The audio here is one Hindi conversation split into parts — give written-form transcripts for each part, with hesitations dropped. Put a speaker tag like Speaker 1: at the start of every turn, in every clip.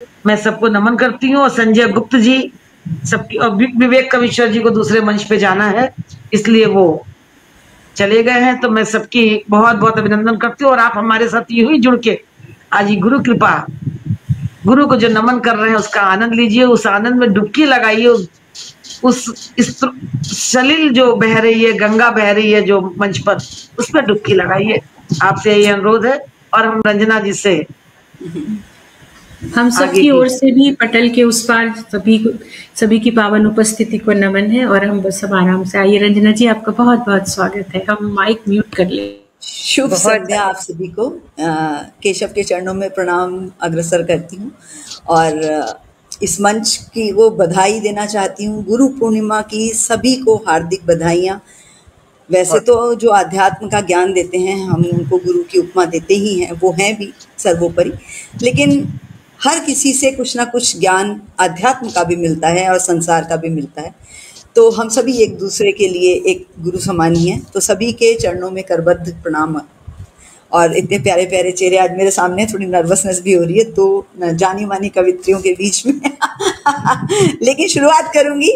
Speaker 1: मैं सबको नमन करती हूँ। और संजय गुप्त जी सबकी, और विवेक कविश्वर जी को दूसरे मंच पे जाना है, इसलिए वो चले गए हैं। तो मैं सबकी बहुत बहुत अभिनंदन करती हूँ। और आप हमारे साथ यूं ही जुड़ के आज ये गुरु कृपा, गुरु को जो नमन कर रहे हैं उसका आनंद लीजिए, उस आनंद में डुबकी लगाइए, उस इस सलिल जो बह रही है, गंगा बह रही है जो मंच पर, उसमें डुबकी लगाइए। आपसे यही अनुरोध है। और हम रंजना जी से
Speaker 2: हम सबकी ओर से भी पटल के उस पार सभी की पावन उपस्थिति को नमन है। और हम सब आराम से आइए। रंजना जी, आपका बहुत बहुत स्वागत है। हम माइक म्यूट कर ले।
Speaker 3: शुभ संध्या आप सभी को। केशव के चरणों में प्रणाम अग्रसर करती हूँ और इस मंच की वो बधाई देना चाहती हूँ। गुरु पूर्णिमा की सभी को हार्दिक बधाइयाँ। वैसे तो जो अध्यात्म का ज्ञान देते हैं हम उनको गुरु की उपमा देते ही हैं, वो हैं भी सर्वोपरि, लेकिन हर किसी से कुछ ना कुछ ज्ञान अध्यात्म का भी मिलता है और संसार का भी मिलता है। तो हम सभी एक दूसरे के लिए एक गुरु समान ही हैं। तो सभी के चरणों में करबद्ध प्रणाम। और इतने प्यारे प्यारे चेहरे आज मेरे सामने, थोड़ी नर्वसनेस भी हो रही है तो जानी मानी कवित्रियों के बीच में लेकिन शुरुआत करूंगी।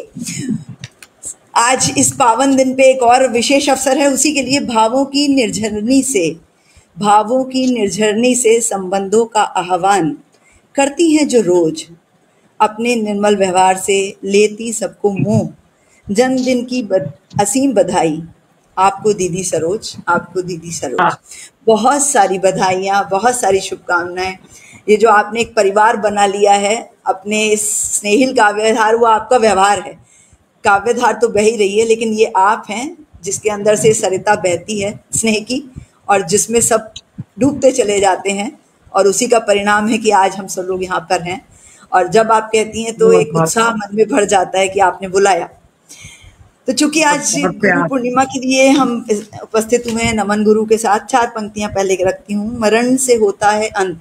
Speaker 3: आज इस पावन दिन पे एक और विशेष अवसर है, उसी के लिए भावों की निर्झरनी से संबंधों का आह्वान करती हैं जो रोज, अपने निर्मल व्यवहार से लेती सबको मोह। जन्मदिन की असीम बधाई आपको दीदी सरोज, आपको दीदी सरोज। बहुत सारी बधाइयाँ, बहुत सारी शुभकामनाएं। ये जो आपने एक परिवार बना लिया है अपने इस स्नेहिल काव्यधार, वो आपका व्यवहार है। काव्यधार तो बह ही रही है, लेकिन ये आप हैं जिसके अंदर से सरिता बहती है स्नेह की, और जिसमें सब डूबते चले जाते हैं। और उसी का परिणाम है कि आज हम सब लोग यहाँ पर हैं। और जब आप कहती हैं तो एक उत्साह मन में भर जाता है कि आपने बुलाया। तो चूंकि आज गुरु पूर्णिमा के लिए हम उपस्थित हुए हैं नमन गुरु के साथ, 4 पंक्तियां पहले रखती हूँ। मरण से होता है अंत,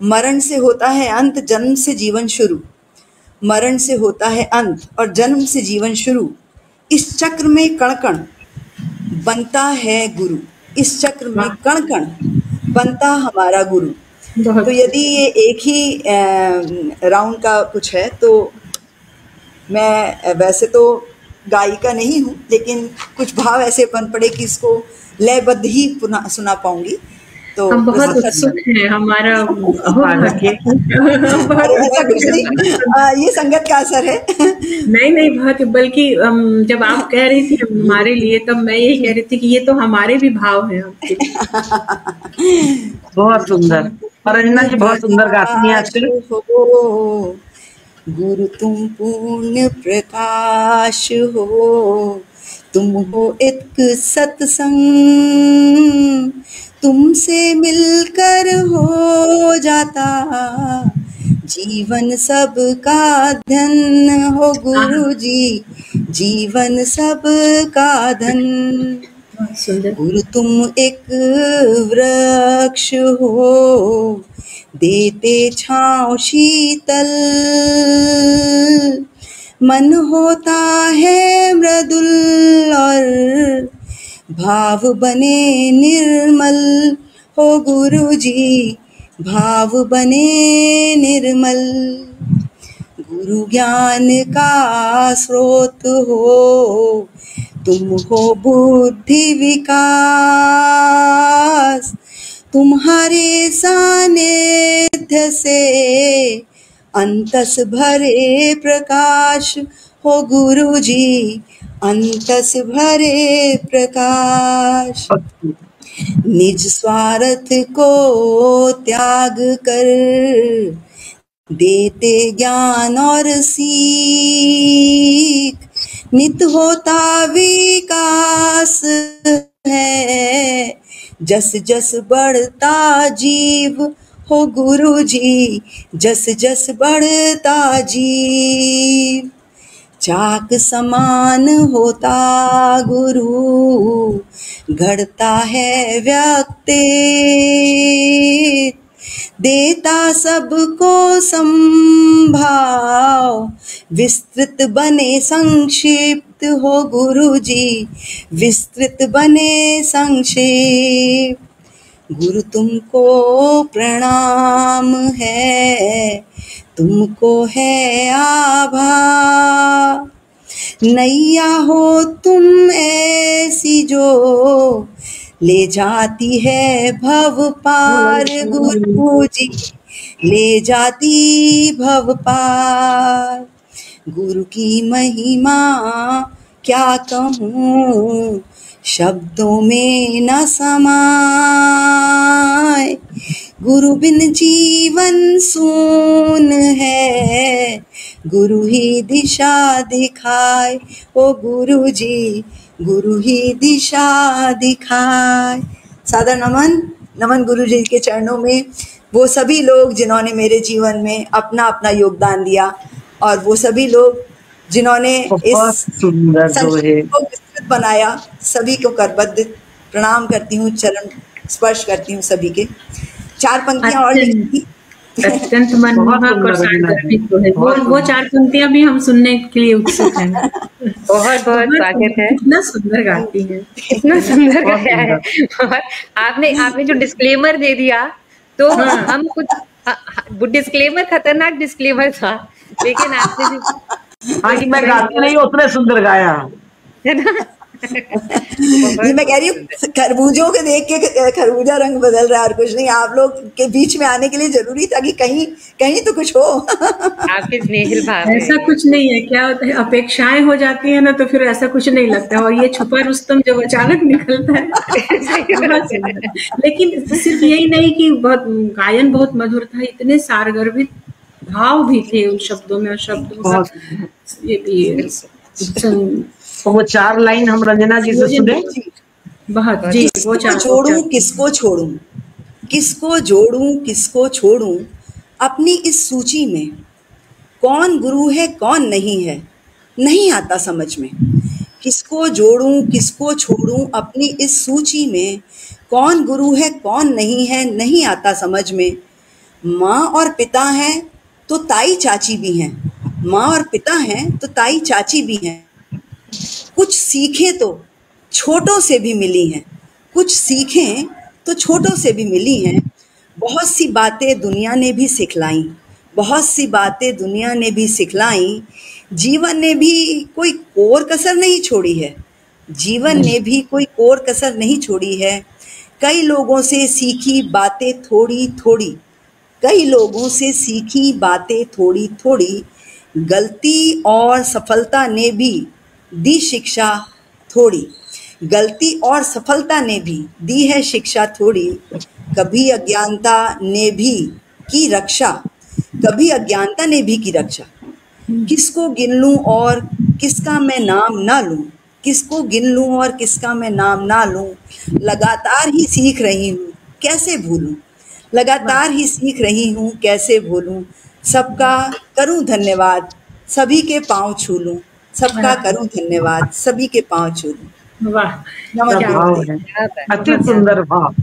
Speaker 3: मरण से होता है अंत, जन्म से जीवन शुरू। मरण से होता है अंत और जन्म से जीवन शुरू। इस चक्र में कण कण बनता है गुरु, इस चक्र में कण कण बनता हमारा गुरु। तो यदि ये एक ही राउंड का कुछ है तो मैं वैसे तो गायिका नहीं हूँ, लेकिन कुछ भाव ऐसे बन पड़े कि इसको लयबद्ध ही पुनः सुना पाऊंगी। तो
Speaker 2: हम बहुत उत्सुक हैं। हमारा
Speaker 3: ऐसा कुछ नहीं, ये संगत का असर है।
Speaker 2: नहीं बहुत, बल्कि जब आप कह रही थी हमारे लिए, तब मैं यही कह रही थी कि ये तो हमारे भी भाव हैं आपके।
Speaker 1: बहुत सुंदर। और रंजना जी बहुत सुंदर गाती हैं आजकल।
Speaker 3: गुरु तुम पूर्ण प्रकाश हो, तुम हो एक सत्संग, तुमसे मिलकर हो जाता जीवन सबका धन हो गुरु जी, जीवन सबका धन। गुरु तुम एक वृक्ष हो, देते छाँव शीतल, मन होता है मृदुल और भाव बने निर्मल हो गुरु जी, भाव बने निर्मल। गुरु ज्ञान का स्रोत हो, तुम हो बुद्धि विकास, तुम्हारे सानिध्य से अंतस भरे प्रकाश हो गुरु जी, अंतस भरे प्रकाश। निज स्वार्थ को त्याग कर देते ज्ञान और सीख, नित होता विकास है जस जस बढ़ता जीव हो गुरु जी, जस जस बढ़ता जीव। चाक समान होता गुरु, घड़ता है व्यक्ति, देता सबको संभाव, विस्तृत बने संक्षिप्त हो गुरु जी, विस्तृत बने संक्षिप्त। गुरु तुमको प्रणाम है, तुमको है आभार। नैया हो तुम ऐसी जो ले जाती है भव पार, गुरु जी ले जाती भव पार। गुरु की महिमा क्या कहूँ, शब्दों में न समाए। गुरु बिन जीवन सून है, गुरु ही दिशा दिखाए। ओ गुरु जी गुरु ही दिशा दिखाए। सादर नमन, नमन गुरु जी के चरणों में। वो सभी लोग जिन्होंने मेरे जीवन में अपना अपना योगदान दिया, और वो सभी लोग जिन्होंने
Speaker 1: बहुत
Speaker 3: इस
Speaker 1: सुंदर दोहे।
Speaker 3: को विस्तृत बनाया, सभी को करबद्ध प्रणाम करती हूँ, चरण स्पर्श करती हूँ सभी के। 4 पंक्तियां और लिखी,
Speaker 2: अत्यंत मनमोहक और सांदर्भिक दोहे। वो 4 पंक्तियां भी हम सुनने के लिए उत्सुक हैं।
Speaker 4: बहुत बहुत स्वागत है।
Speaker 2: कितना सुंदर गाती है,
Speaker 4: इतना सुंदर गाया है। और आपने जो डिस्क्लेमर दे दिया, तो हम कुछ डिस्क्लेमर, खतरनाक डिस्क्लेमर था, लेकिन आपने
Speaker 1: हाँ, मैं गाती नहीं, उतने सुंदर गाया
Speaker 4: है ना।
Speaker 3: ये मैं कह रही हूँ, खरबूजों को देख के खरबूजा रंग बदल रहा है और कुछ नहीं। आप लोग के बीच में आने के लिए जरूरी था कि कहीं कहीं तो कुछ हो।
Speaker 4: आपके स्नेहिल भाव है।
Speaker 2: ऐसा कुछ नहीं है, क्या होता है, अपेक्षाएं हो जाती है ना, तो फिर ऐसा कुछ नहीं लगता। और ये छुपा रुस्तम जब अचानक निकलता है लेकिन सिर्फ यही नहीं कि बहुत गायन बहुत मधुर था, इतने सारगर्भित भाव भी थे उन शब्दों में, और शब्दों का ये भी
Speaker 1: तो वो 4 लाइन हम रंजना जी से सुने।
Speaker 2: बहुत जी। वो
Speaker 3: छोड़ूं किसको छोड़ूं, किसको जोड़ूं किसको छोड़ूं, अपनी इस सूची में कौन गुरु है कौन नहीं है, नहीं आता समझ में। किसको जोड़ूं किसको छोड़ूं, अपनी इस सूची में कौन गुरु है कौन नहीं है, नहीं आता समझ में। माँ और पिता हैं तो ताई चाची भी हैं, माँ और पिता हैं तो ताई चाची भी हैं। कुछ सीखे तो छोटों से भी मिली हैं, कुछ सीखें तो छोटों से भी मिली हैं। बहुत सी बातें दुनिया ने भी सिखलाई, बहुत सी बातें दुनिया ने भी सिखलाई। जीवन ने भी कोई कोर कसर नहीं छोड़ी है, जीवन ने भी कोई कोर कसर नहीं छोड़ी है। कई लोगों से सीखी बातें थोड़ी थोड़ी, कई लोगों से सीखी बातें थोड़ी थोड़ी। गलती और सफलता ने भी दी शिक्षा थोड़ी, गलती और सफलता ने भी दी है शिक्षा थोड़ी। कभी अज्ञानता ने भी की रक्षा, कभी अज्ञानता ने भी की रक्षा। किसको गिन लूं और किसका मैं नाम ना लूं, किसको गिन लूं और किसका मैं नाम ना लूं। लगातार ही सीख रही हूँ कैसे भूलूं, लगातार ही सीख रही हूँ कैसे भूलूं। सबका करूं धन्यवाद, सभी के पांव छू लूं, सबका करूं धन्यवाद, सभी के पांव छू लूं।
Speaker 2: वाह,
Speaker 1: भाव है, अति सुंदर भाव।